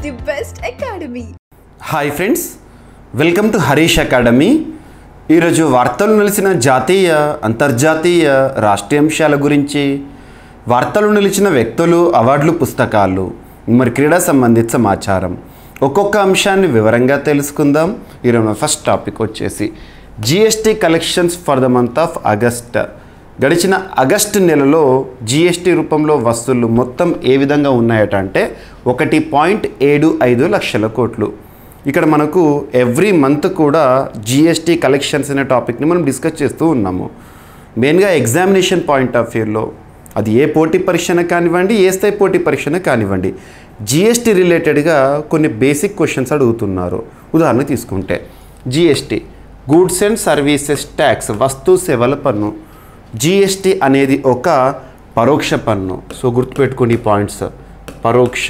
the best academy. Hi friends, welcome to Harish academy. ఈరోజు వార్తలు నిలిచిన జాతీయ అంతర్జాతీయ రాష్ట్రీయ అంశాల గురించి, వార్తలు నిలిచిన వ్యక్తులు, అవార్డులు, పుస్తకాలు, మరి క్రీడా సంబంధిత సమాచారం, ఒక్కొక్క అంశాన్ని వివరంగా తెలుసుకుందాం. ఈరోజు ఫస్ట్ టాపిక్ వచ్చేసి GST collections for the month of August. గడిచిన ఆగస్టు నెలలో జిఎస్టీ రూపంలో వసూళ్లు మొత్తం ఏ విధంగా ఉన్నాయట అంటే 1.75 లక్షల కోట్లు. ఇక్కడ మనకు ఎవ్రీ మంత్ కూడా జిఎస్టీ కలెక్షన్స్ అనే టాపిక్ని మనం డిస్కస్ చేస్తూ ఉన్నాము. మెయిన్గా ఎగ్జామినేషన్ పాయింట్ ఆఫ్ వ్యూలో అది ఏ పోటీ పరీక్షను కానివ్వండి, ఏ స్థాయి పోటీ పరీక్షను కానివ్వండి, జిఎస్టీ రిలేటెడ్గా కొన్ని బేసిక్ క్వశ్చన్స్ అడుగుతున్నారు. ఉదాహరణ తీసుకుంటే GST goods and services tax, వస్తు సేవల పన్ను. జిఎస్టీ అనేది ఒక పరోక్ష పన్ను. సో గుర్తుపెట్టుకోండి ఈ పాయింట్స్. పరోక్ష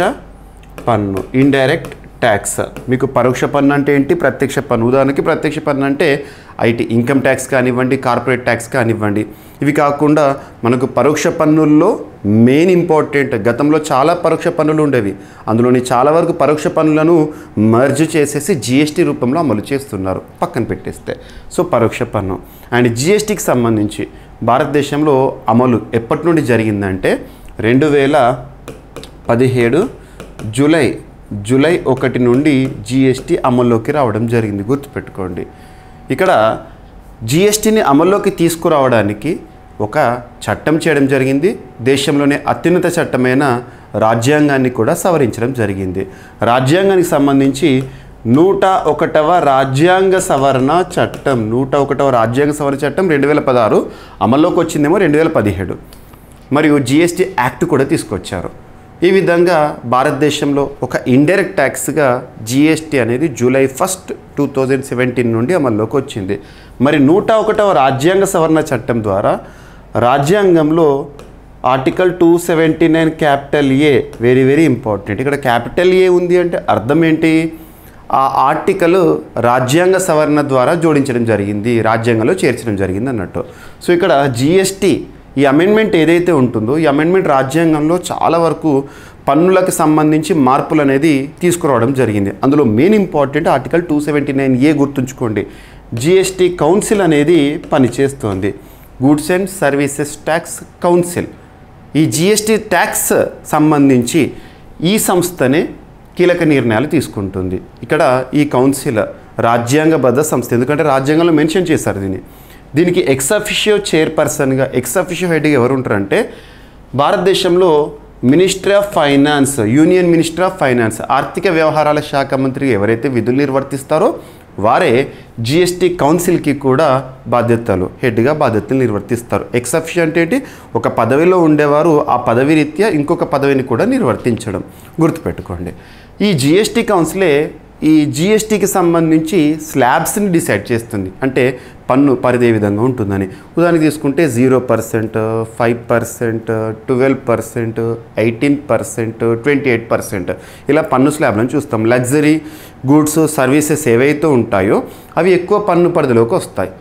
పన్ను, ఇండైరెక్ట్ ట్యాక్స్. మీకు పరోక్ష పన్ను అంటే ఏంటి, ప్రత్యక్ష పన్ను. ఉదాహరణకి ప్రత్యక్ష పన్ను అంటే ఐటీ ఇన్కమ్ ట్యాక్స్ కానివ్వండి, కార్పొరేట్ ట్యాక్స్ కానివ్వండి. ఇవి కాకుండా మనకు పరోక్ష పన్నుల్లో మెయిన్ ఇంపార్టెంట్, గతంలో చాలా పరోక్ష పన్నులు ఉండేవి, అందులోని చాలా వరకు పరోక్ష పన్నులను మర్జ్ చేసేసి జిఎస్టీ రూపంలో అమలు చేస్తున్నారు, పక్కన పెట్టేస్తే. సో పరోక్ష పన్ను అండ్ జిఎస్టీకి సంబంధించి భారతదేశంలో అమలు ఎప్పటి నుండి జరిగిందంటే 2017 జూలై 1 నుండి జిఎస్టీ అమల్లోకి రావడం జరిగింది. గుర్తుపెట్టుకోండి, ఇక్కడ జిఎస్టీని అమల్లోకి తీసుకురావడానికి ఒక చట్టం చేయడం జరిగింది. దేశంలోనే అత్యున్నత చట్టమైన రాజ్యాంగాన్ని కూడా సవరించడం జరిగింది. రాజ్యాంగానికి సంబంధించి 101వ రాజ్యాంగ సవరణ చట్టం 101వ రాజ్యాంగ సవరణ చట్టం 2016 అమల్లోకి వచ్చిందేమో 2017. మరియు జిఎస్టీ యాక్ట్ కూడా తీసుకొచ్చారు. ఈ విధంగా భారతదేశంలో ఒక ఇండైరెక్ట్ ట్యాక్స్గా జిఎస్టీ అనేది జూలై 1, 2017 నుండి అమల్లోకి వచ్చింది. మరి 101వ రాజ్యాంగ సవరణ చట్టం ద్వారా రాజ్యాంగంలో article 279 capital a very very important. ఇక్కడ క్యాపిటల్ ఏ ఉంది అంటే అర్థం ఏంటి, ఆ ఆర్టికల్ రాజ్యాంగ సవరణ ద్వారా జోడించడం జరిగింది, రాజ్యాంగంలో చేర్చడం జరిగింది అన్నట్టు. సో ఇక్కడ జిఎస్టీ ఈ అమెండ్మెంట్ ఏదైతే ఉంటుందో, ఈ అమెండ్మెంట్ రాజ్యాంగంలో చాలా వరకు పన్నులకు సంబంధించి మార్పులు అనేది తీసుకురావడం జరిగింది. అందులో మెయిన్ ఇంపార్టెంట్ ఆర్టికల్ 279A గుర్తుంచుకోండి. జిఎస్టీ కౌన్సిల్ అనేది పనిచేస్తోంది, goods and services tax council. ఈ జిఎస్టీ ట్యాక్స్ సంబంధించి ఈ సంస్థనే కీలక నిర్ణయాలు తీసుకుంటుంది. ఇక్కడ ఈ కౌన్సిల్ రాజ్యాంగబద్ధ సంస్థ, ఎందుకంటే రాజ్యాంగంలో మెన్షన్ చేశారు దీనికి ఎక్స్ అఫిషియో చైర్పర్సన్గా, ఎక్స్ అఫిషియో హెడ్గా ఎవరు ఉంటారంటే భారతదేశంలో ministry of finance, union minister of finance, ఆర్థిక వ్యవహారాల శాఖ మంత్రి ఎవరైతే విధులు నిర్వర్తిస్తారో వారే జిఎస్టీ కౌన్సిల్కి కూడా హెడ్గా బాధ్యతలు నిర్వర్తిస్తారు. ఎక్స్ అఫిషియో అంటే ఏంటి, ఒక పదవిలో ఉండేవారు ఆ పదవి రీత్యా ఇంకొక పదవిని కూడా నిర్వర్తించడం. గుర్తుపెట్టుకోండి, ఈ జిఎస్టీ కౌన్సిలే ఈ జిఎస్టీకి సంబంధించి స్లాబ్స్ని డిసైడ్ చేస్తుంది, అంటే పన్ను పరిధి ఏ విధంగా ఉంటుందని. ఉదాహరణ తీసుకుంటే 0%, 5%, 12%, 18%, 28% ఇలా పన్ను స్లాబ్లను చూస్తాం. లగ్జరీ గూడ్స్ సర్వీసెస్ ఏవైతే ఉంటాయో అవి ఎక్కువ పన్ను పరిధిలోకి వస్తాయి.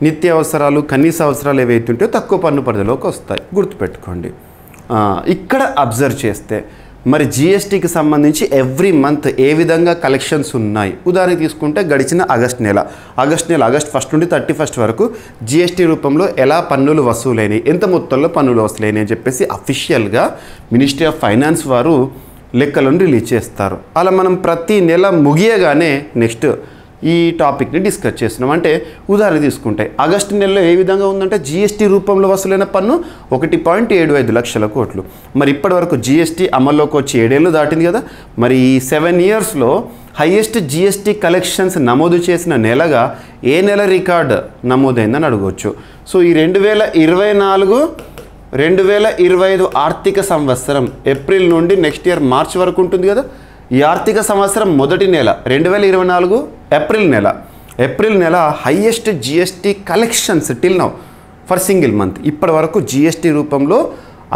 నిత్య అవసరాలు, కనీస అవసరాలు ఏవైతే ఉంటాయో తక్కువ పన్ను పరిధిలోకి వస్తాయి. గుర్తుపెట్టుకోండి. ఇక్కడ అబ్జర్వ్ చేస్తే మరి జిఎస్టీకి సంబంధించి ఎవ్రీ మంత్ ఏ విధంగా కలెక్షన్స్ ఉన్నాయి. ఉదాహరణ తీసుకుంటే గడిచిన ఆగస్ట్ 1 నుండి 31 వరకు జిఎస్టీ రూపంలో ఎలా పన్నులు వసూలైనాయి, ఎంత మొత్తంలో పన్నులు వసూలైనాయి అని చెప్పేసి అఫీషియల్గా మినిస్ట్రీ ఆఫ్ ఫైనాన్స్ వారు లెక్కలను రిలీజ్ చేస్తారు. అలా మనం ప్రతి నెల ముగియగానే నెక్స్ట్ ఈ టాపిక్ని డిస్కస్ చేస్తున్నాం. అంటే ఉదాహరణ తీసుకుంటే ఆగస్టు నెలలో ఏ విధంగా ఉందంటే జిఎస్టీ రూపంలో వసూలైన పన్ను 1.75 లక్షల కోట్లు. మరి ఇప్పటి వరకు జిఎస్టీ అమల్లోకి వచ్చి 7 ఏళ్ళు దాటింది కదా. మరి ఈ 7 ఇయర్స్లో హైయెస్ట్ జిఎస్టీ కలెక్షన్స్ నమోదు చేసిన నెలగా ఏ నెల రికార్డ్ నమోదైందని అడగవచ్చు. సో ఈ 2024-2025 ఆర్థిక సంవత్సరం ఏప్రిల్ నుండి నెక్స్ట్ ఇయర్ మార్చ్ వరకు ఉంటుంది కదా. ఈ ఆర్థిక సంవత్సరం మొదటి నెల 2024 ఏప్రిల్ నెల highest GST collections till now for single month. ఇప్పటి వరకు జిఎస్టీ రూపంలో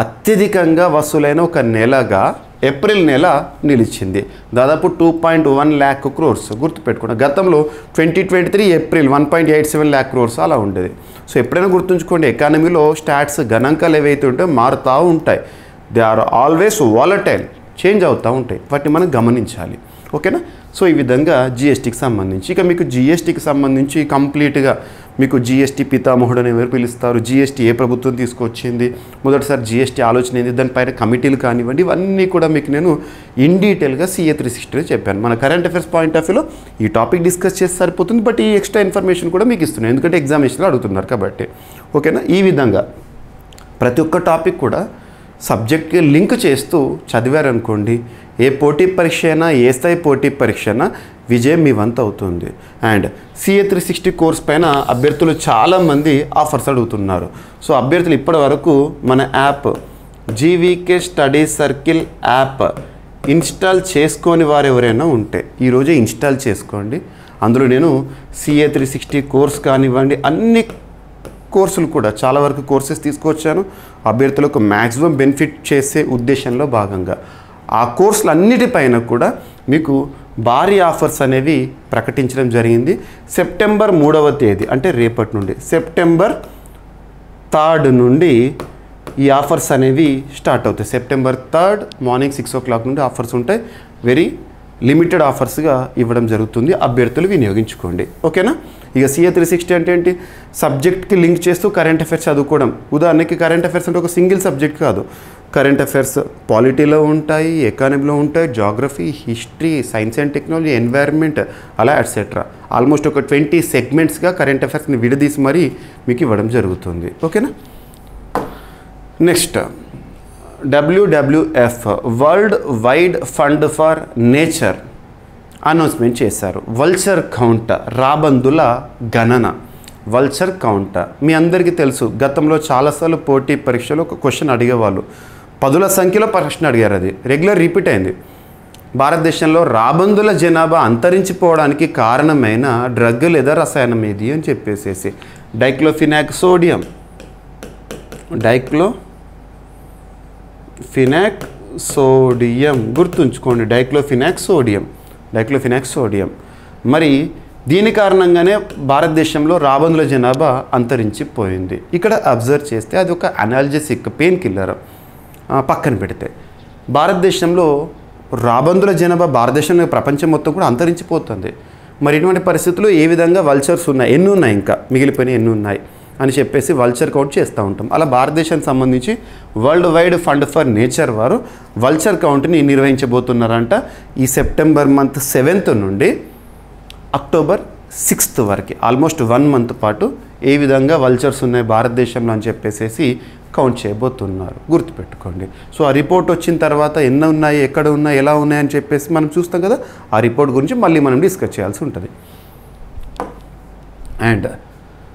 అత్యధికంగా వసూలైన ఒక నెలగా ఏప్రిల్ నెల నిలిచింది. దాదాపు 2.1 lakh crores. గుర్తుపెట్టుకోండి, గతంలో 2023 ఏప్రిల్ 1.87 lakh crores అలా ఉండేది. సో ఎప్పుడైనా గుర్తుంచుకోండి, ఎకానమీలో స్టాట్స్ గణాంకాలు ఏవైతే ఉంటాయో మారుతూ ఉంటాయి. They are always volatile, change అవుతూ ఉంటాయి. వాటిని మనం గమనించాలి. ఓకేనా. సో ఈ విధంగా జిఎస్టీకి సంబంధించి ఇక మీకు జిఎస్టీకి సంబంధించి కంప్లీట్గా మీకు జిఎస్టీ పితామహుడు అని ఎవరు పిలుస్తారు, జిఎస్టీ ఏ ప్రభుత్వం తీసుకొచ్చింది, మొదటిసారి జిఎస్టీ ఆలోచన ఏంది, దానిపైన కమిటీలు కానివ్వండి, ఇవన్నీ కూడా మీకు నేను ఇన్ డీటెయిల్గా CA 360లో చెప్పాను. మన కరెంట్ అఫైర్స్ పాయింట్ ఆఫ్ వ్యూలో ఈ టాపిక్ డిస్కస్ చేస్తే సరిపోతుంది, బట్ ఈ ఎక్స్ట్రా ఇన్ఫర్మేషన్ కూడా మీకు ఇస్తున్నాను ఎందుకంటే ఎగ్జామినేషన్లో అడుగుతున్నారు కాబట్టి. ఓకేనా. ఈ విధంగా ప్రతి ఒక్క టాపిక్ కూడా సబ్జెక్ట్కి లింక్ చేస్తూ చదివారనుకోండి, ఏ పోటీ పరీక్ష అయినా ఏ స్థాయి పోటీ పరీక్ష అయినా విజయం మీ వంతు అవుతుంది. అండ్ CA 360 కోర్స్ పైన అభ్యర్థులు చాలామంది ఆఫర్స్ అడుగుతున్నారు. సో అభ్యర్థులు ఇప్పటి వరకు మన app GVK study circle app install చేసుకొని వారు ఎవరైనా ఉంటే ఈరోజే ఇన్స్టాల్ చేసుకోండి. అందులో నేను CA 360 కోర్స్ కానివ్వండి, అన్ని కోర్సులు కూడా చాలా వరకు కోర్సెస్ తీసుకొచ్చాను. అభ్యర్థులకు మ్యాక్సిమం బెనిఫిట్ చేసే ఉద్దేశంలో భాగంగా ఆ కోర్సులు అన్నిటిపైన కూడా మీకు భారీ ఆఫర్స్ అనేవి ప్రకటించడం జరిగింది. సెప్టెంబర్ 3వ తేదీ అంటే రేపటి నుండి సెప్టెంబర్ 3rd నుండి ఈ ఆఫర్స్ అనేవి స్టార్ట్ అవుతాయి. సెప్టెంబర్ 3rd మార్నింగ్ 6 o'clock నుండి ఆఫర్స్ ఉంటాయి. వెరీ లిమిటెడ్ ఆఫర్స్గా ఇవ్వడం జరుగుతుంది, అభ్యర్థులు వినియోగించుకోండి. ఓకేనా. ఇక CA 360 అంటే ఏంటి, సబ్జెక్ట్కి లింక్ చేస్తూ కరెంట్ అఫైర్స్ చదువుకోవడం. ఉదాహరణకి కరెంట్ అఫైర్స్ అంటే ఒక సింగిల్ సబ్జెక్ట్ కాదు, కరెంట్ అఫైర్స్ పాలిటీలో ఉంటాయి, ఎకానమీలో ఉంటాయి, geography, history, science and technology, environment, అలా ఎట్సెట్రా. ఆల్మోస్ట్ ఒక 20 సెగ్మెంట్స్గా కరెంట్ అఫైర్స్ని విడదీసి మరీ మీకు ఇవ్వడం జరుగుతుంది. ఓకేనా. Next WWF world wide fund for nature announcement చేశారు. వల్చర్ కౌంట్, రాబందుల గణన, వల్చర్ కౌంట్ మీ అందరికీ తెలుసు. గతంలో చాలాసార్లు పోటీ పరీక్షలో ఒక క్వశ్చన్ అడిగేవాళ్ళు, 10ల సంఖ్యలో ప్రశ్న అడిగారు, అది రెగ్యులర్ రిపీట్ అయింది. భారతదేశంలో రాబందుల జనాభా అంతరించిపోవడానికి కారణమైన డ్రగ్ లేదా రసాయనం ఏది అని చెప్పేసేసి డైక్లోఫినాక్ సోడియం, డైక్లోఫినాక్ సోడియం గుర్తుంచుకోండి, డైక్లోఫినాక్ సోడియం. మరి దీని కారణంగానే భారతదేశంలో రాబందుల జనాభా అంతరించిపోయింది. ఇక్కడ అబ్జర్వ్ చేస్తే అది ఒక అనాల్జెసిక్ పెయిన్ కిల్లర్. పక్కన పెడితే భారతదేశంలో రాబందుల జనాభా భారతదేశంలో ప్రపంచం మొత్తం కూడా అంతరించిపోతుంది. మరి ఇటువంటి పరిస్థితుల్లో ఏ విధంగా వల్చర్స్ ఉన్నాయి, ఎన్ని ఉన్నాయి, ఇంకా మిగిలిపోయిన ఎన్ని ఉన్నాయి అని చెప్పేసి వల్చర్ కౌంట్ చేస్తూ ఉంటాం. అలా భారతదేశానికి సంబంధించి world wide fund for nature వారు వల్చర్ కౌంట్ని నిర్వహించబోతున్నారంట. ఈ సెప్టెంబర్ మంత్ 7th నుండి అక్టోబర్ 6th వరకు ఆల్మోస్ట్ 1 month పాటు ఏ విధంగా వల్చర్స్ ఉన్నాయి భారతదేశంలో అని చెప్పేసి కౌంట్ చేయబోతున్నారు. గుర్తుపెట్టుకోండి. సో ఆ రిపోర్ట్ వచ్చిన తర్వాత ఎన్ని ఉన్నాయి, ఎక్కడ ఉన్నాయి, ఎలా ఉన్నాయని చెప్పేసి మనం చూస్తాం కదా, ఆ రిపోర్ట్ గురించి మళ్ళీ మనం డిస్కస్ చేయాల్సి ఉంటుంది. అండ్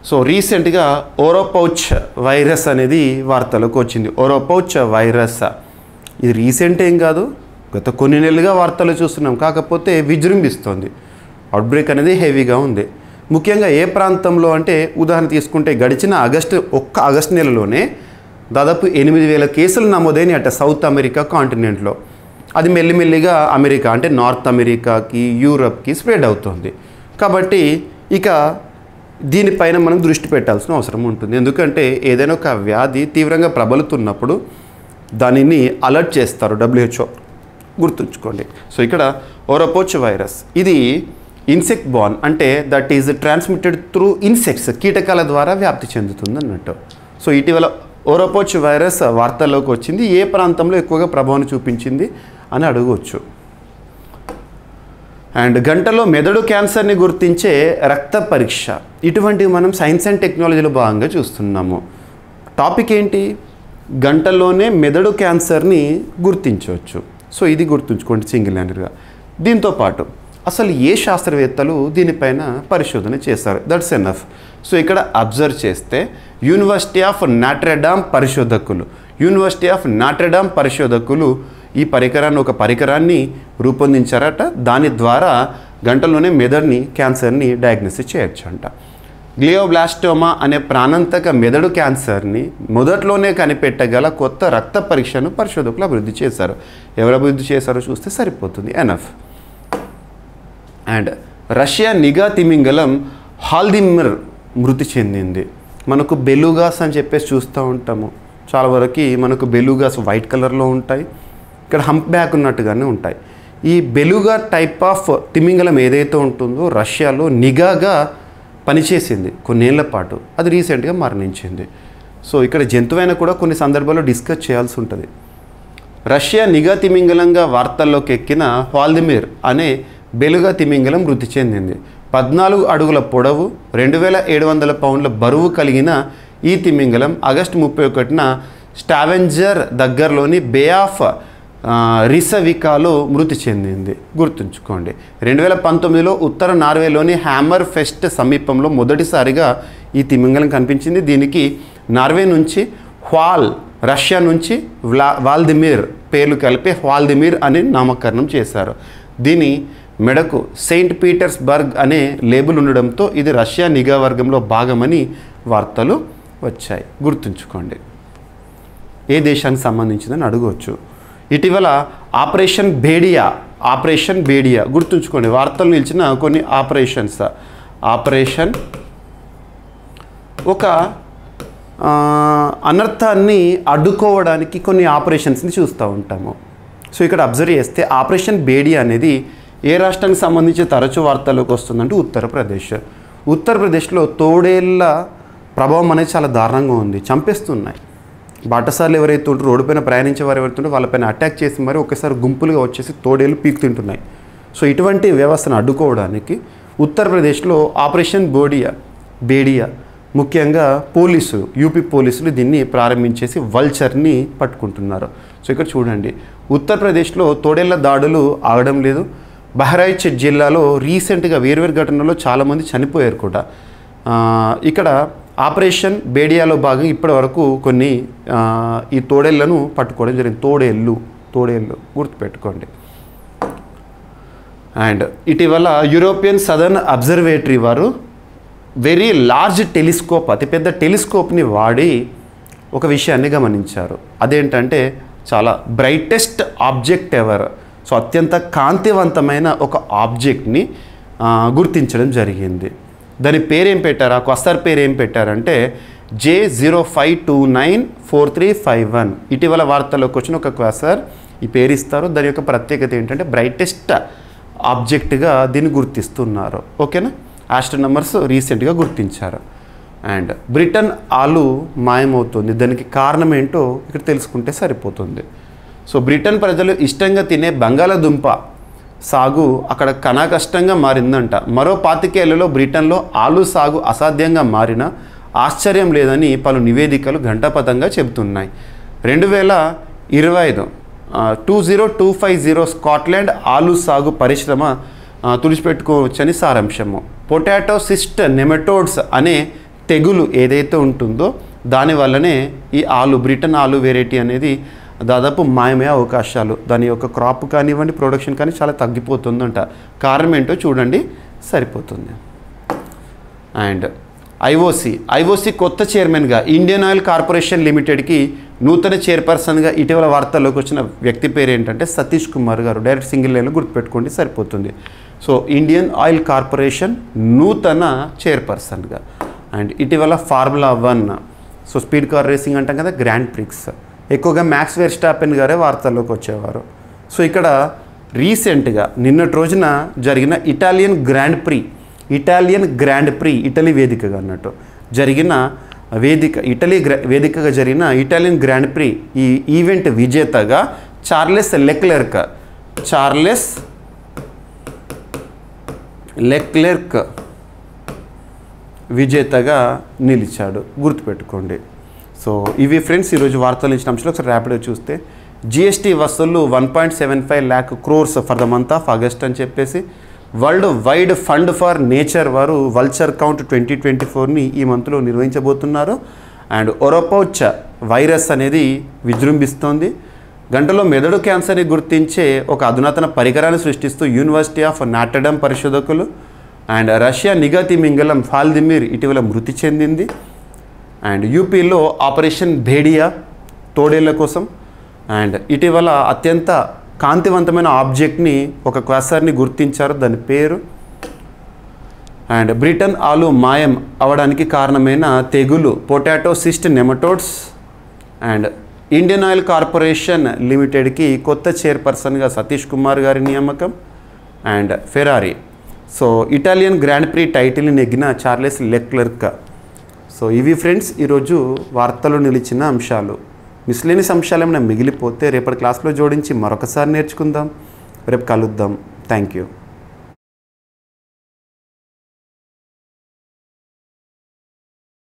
సో రీసెంట్గా ఓరోపౌచ్ వైరస్ అనేది వార్తలకు వచ్చింది. ఓరోపౌచ్ వైరస్ ఇది రీసెంట్ ఏం కాదు, గత కొన్ని నెలలుగా వార్తలు చూస్తున్నాం. కాకపోతే విజృంభిస్తోంది, అవుట్బ్రేక్ అనేది హెవీగా ఉంది. ముఖ్యంగా ఏ ప్రాంతంలో అంటే ఉదాహరణ తీసుకుంటే గడిచిన ఆగస్టు నెలలోనే దాదాపు 8,000 కేసులు నమోదైనట సౌత్ అమెరికా కాంటినెంట్లో. అది మెల్లిమెల్లిగా అమెరికా అంటే నార్త్ అమెరికాకి, యూరప్కి స్ప్రెడ్ అవుతుంది. కాబట్టి ఇక దీనిపైన మనం దృష్టి పెట్టాల్సిన అవసరం ఉంటుంది. ఎందుకంటే ఏదైనా ఒక వ్యాధి తీవ్రంగా ప్రబలుతున్నప్పుడు దానిని అలర్ట్ చేస్తారు WHO, గుర్తుంచుకోండి. సో ఇక్కడ ఓరోపౌచ్ వైరస్ ఇది ఇన్సెక్ట్ బార్న్, అంటే that is transmitted through insects, కీటకాల ద్వారా వ్యాప్తి చెందుతుంది అన్నట్టు. సో ఇటీవల ఓరోపౌచ్ వైరస్ వార్తల్లోకి వచ్చింది. ఏ ప్రాంతంలో ఎక్కువగా ప్రభావం చూపించింది అని అడగవచ్చు. అండ్ గంటలో మెదడు క్యాన్సర్ని గుర్తించే రక్త పరీక్ష, ఇటువంటివి మనం సైన్స్ అండ్ టెక్నాలజీలో భాగంగా చూస్తున్నాము. టాపిక్ ఏంటి, గంటలోనే మెదడు క్యాన్సర్ని గుర్తించవచ్చు. సో ఇది గుర్తుంచుకోండి సింగిల్ హ్యాండెడ్గా. దీంతోపాటు అసలు ఏ శాస్త్రవేత్తలు దీనిపైన పరిశోధన చేశారు, దట్స్ ఎనఫ్. సో ఇక్కడ అబ్జర్వ్ చేస్తే యూనివర్సిటీ ఆఫ్ నాట్రెడామ్ పరిశోధకులు ఈ పరికరాన్ని రూపొందించారట. దాని ద్వారా గంటలోనే మెదడుని క్యాన్సర్ని డయాగ్నోసిస్ చేయొచ్చు అంట. గ్లియోబ్లాస్టోమా అనే ప్రాణాంతక మెదడు క్యాన్సర్ని మొదట్లోనే కనిపెట్టగల కొత్త రక్త పరీక్షను పరిశోధకులు అభివృద్ధి చేశారు. ఎవరు అభివృద్ధి చేశారో చూస్తే సరిపోతుంది, ఎనఫ్. అండ్ రష్యా నిఘా తిమింగలం హాల్దిమిర్ మృతి చెందింది. మనకు బెలుగాస్ అని చెప్పేసి చూస్తూ ఉంటాము. చాలా వరకు మనకు బెలుగాస్ వైట్ కలర్లో ఉంటాయి, ఇక్కడ హంప్ బ్యాక్ ఉన్నట్టుగానే ఉంటాయి. ఈ బెలుగా టైప్ ఆఫ్ తిమింగలం ఏదైతే ఉంటుందో రష్యాలో నిఘాగా పనిచేసింది కొన్నేళ్ల పాటు, అది రీసెంట్గా మరణించింది. సో ఇక్కడ జంతువైనా కూడా కొన్ని సందర్భాల్లో డిస్కస్ చేయాల్సి ఉంటుంది. రష్యా నిఘా తిమింగలంగా వార్తల్లోకి ఎక్కిన వ్లాదిమిర్ అనే బెలుగా తిమింగలం మృతి చెందింది. 14 అడుగుల పొడవు, 2700 పౌండ్ల బరువు కలిగిన ఈ తిమింగలం ఆగస్టు 31న స్టావెంజర్ దగ్గరలోని బే ఆఫ్ రిసవికాలో మృతి చెందింది. గుర్తుంచుకోండి, 2019లో ఉత్తర నార్వేలోని హ్యామర్ ఫెస్ట్ సమీపంలో మొదటిసారిగా ఈ తిమింగలం కనిపించింది. దీనికి నార్వే నుంచి రష్యా నుంచి వ్లాదిమిర్ పేర్లు కలిపి వ్లాదిమిర్ అని నామకరణం చేశారు. దీని మెడకు సెయింట్ పీటర్స్బర్గ్ అనే లేబుల్ ఉండడంతో ఇది రష్యా నిఘా వర్గంలో భాగమని వార్తలు వచ్చాయి. గుర్తుంచుకోండి, ఏ దేశానికి సంబంధించిందని అడగవచ్చు. ఇటీవల ఆపరేషన్ భేడియా గుర్తుంచుకోండి, వార్తలు నిలిచిన కొన్ని ఆపరేషన్ ఒక అనర్థాన్ని అడ్డుకోవడానికి కొన్ని ఆపరేషన్స్ని చూస్తూ ఉంటాము. సో ఇక్కడ అబ్జర్వ్ చేస్తే ఆపరేషన్ భేడియా అనేది ఏ రాష్ట్రానికి సంబంధించి తరచూ వార్తల్లోకి వస్తుందంటే ఉత్తరప్రదేశ్లో తోడేళ్ళ ప్రభావం అనేది చాలా దారుణంగా ఉంది. చంపేస్తున్నాయి. బాటసార్లు ఎవరైతే ఉంటారో, రోడ్డుపైన ప్రయాణించే వారు ఎవరైతే ఉంటారో వాళ్ళపైన అటాక్ చేసి మరి ఒకసారి గుంపులుగా వచ్చేసి తోడేళ్ళు పీకు తింటున్నాయి. సో ఇటువంటి వ్యవస్థను అడ్డుకోవడానికి ఉత్తరప్రదేశ్లో ఆపరేషన్ భేడియా ముఖ్యంగా యూపీ పోలీసులు దీన్ని ప్రారంభించేసి వల్చర్ని పట్టుకుంటున్నారు. సో ఇక్కడ చూడండి, ఉత్తరప్రదేశ్లో తోడేళ్ల దాడులు ఆగడం లేదు. బహ్రైచ్ జిల్లాలో రీసెంట్గా వేర్వేరు ఘటనల్లో చాలామంది చనిపోయారు కూడా. ఇక్కడ ఆపరేషన్ భేడియాలో భాగంగా ఇప్పటి వరకు కొన్ని ఈ తోడేళ్లను పట్టుకోవడం జరిగింది. తోడేళ్ళు గుర్తుపెట్టుకోండి. అండ్ ఇటీవల యూరోపియన్ సదర్న్ అబ్జర్వేటరీ వారు వెరీ లార్జ్ టెలిస్కోప్, అతిపెద్ద టెలిస్కోప్ని వాడి ఒక విషయాన్ని గమనించారు. అదేంటంటే చాలా బ్రైటెస్ట్ ఆబ్జెక్ట్ ఎవర్, సో అత్యంత కాంతివంతమైన ఒక ఆబ్జెక్ట్ని గుర్తించడం జరిగింది. దాని పేరేం పెట్టారు, ఆ క్వసర్ పేరు ఏం పెట్టారంటే J05294351. ఇటీవల వార్తల్లోకి వచ్చిన ఒక క్వసర్, ఈ పేరు ఇస్తారు. దాని యొక్క ప్రత్యేకత ఏంటంటే బ్రైటెస్ట్ ఆబ్జెక్ట్గా దీన్ని గుర్తిస్తున్నారు. ఓకేనా, ఆస్ట్రోనమర్స్ రీసెంట్గా గుర్తించారు. అండ్ బ్రిటన్ ఆలు మాయమవుతుంది. దానికి కారణం ఏంటో ఇక్కడ తెలుసుకుంటే సరిపోతుంది. సో బ్రిటన్ ప్రజలు ఇష్టంగా తినే బంగాళాదుంప సాగు అక్కడ కష్టంగా మారిందంట. మరో 25 ఏళ్లలో బ్రిటన్లో ఆలు సాగు అసాధ్యంగా మారిన ఆశ్చర్యం లేదని పలు నివేదికలు ఘంటాపథంగా చెబుతున్నాయి. 2025 స్కాట్లాండ్ ఆలు సాగు పరిశ్రమ తుడిచిపెట్టుకోవచ్చని సారాంశము. పొటాటో సిస్ట్ నెమటోడ్స్ అనే తెగులు ఏదైతే ఉంటుందో దానివల్లనే ఈ బ్రిటన్ ఆలు వెరైటీ అనేది దాదాపు మాయమయ్యే అవకాశాలు, దాని యొక్క క్రాప్ కానివ్వండి, ప్రొడక్షన్ కానీ చాలా తగ్గిపోతుందంట. కారణం ఏంటో చూడండి సరిపోతుంది. అండ్ ఐఓసి కొత్త చైర్మన్గా ఇండియన్ ఆయిల్ కార్పొరేషన్ లిమిటెడ్కి నూతన చైర్పర్సన్గా ఇటీవల వార్తల్లోకి వచ్చిన వ్యక్తి పేరు ఏంటంటే సతీష్ కుమార్ గారు. డైరెక్ట్ సింగిల్ లైన్లో గుర్తుపెట్టుకోండి సరిపోతుంది. సో ఇండియన్ ఆయిల్ కార్పొరేషన్ నూతన చైర్పర్సన్గా. అండ్ ఇటీవల formula 1, so speed car racing అంటాం కదా, గ్రాండ్ ప్రిక్స్, ఎక్కువగా మ్యాక్స్ వెర్స్టాపెన్ గారే వార్తల్లోకి వచ్చేవారు. సో ఇక్కడ రీసెంట్గా నిన్నటి రోజున జరిగిన ఇటాలియన్ గ్రాండ్ ప్రీ ఇటలీ వేదికగా అన్నట్టు జరిగిన వేదికగా జరిగిన ఇటాలియన్ గ్రాండ్ ప్రీ ఈ ఈవెంట్ విజేతగా చార్లెస్ లెక్లెర్క్ విజేతగా నిలిచాడు. గుర్తుపెట్టుకోండి. సో ఇవి ఫ్రెండ్స్ ఈరోజు వార్తలు ఇచ్చిన అంశాలు. ఒకసారి ర్యాపిడ్గా చూస్తే జిఎస్టీ వసూళ్లు 1.75 lakh crores for the month of August అని చెప్పేసి world wide fund for nature వారు వల్చర్ కౌంట్ 2024ని ఈ మంత్లో నిర్వహించబోతున్నారు. అండ్ ఒరోపౌచ్ వైరస్ అనేది విజృంభిస్తోంది. గంటలో మెదడు క్యాన్సర్ని గుర్తించే ఒక అధునాతన పరికరాన్ని సృష్టిస్తూ యూనివర్సిటీ ఆఫ్ నాటర్డమ్ పరిశోధకులు. అండ్ రష్యా నిఘా తిమింగలం వ్లాదిమిర్ ఇటీవల మృతి చెందింది. అండ్ యూపీలో ఆపరేషన్ భేడియా తోడేళ్ల కోసం. అండ్ ఇటీవల అత్యంత కాంతివంతమైన ఆబ్జెక్ట్ని ఒక క్వసర్ని గుర్తించారు, దాని పేరు. అండ్ బ్రిటన్ ఆలు మాయం అవడానికి కారణమైన తెగులు potato cyst nematodes. And Indian oil corporation లిమిటెడ్కి కొత్త చైర్పర్సన్గా సతీష్ కుమార్ గారి నియామకం. And Ferrari, so Italian grand prix టైటిల్ని నెగ్గిన చార్లెస్ లెక్లెర్క్. సో ఇవి ఫ్రెండ్స్ ఈరోజు వార్తలు నిలిచిన అంశాలు. మిస్లేనియస్ అంశాలు ఏమైనా మిగిలిపోతే రేపటి క్లాస్లో జోడించి మరొకసారి నేర్చుకుందాం. రేపు కలుద్దాం. Thank you.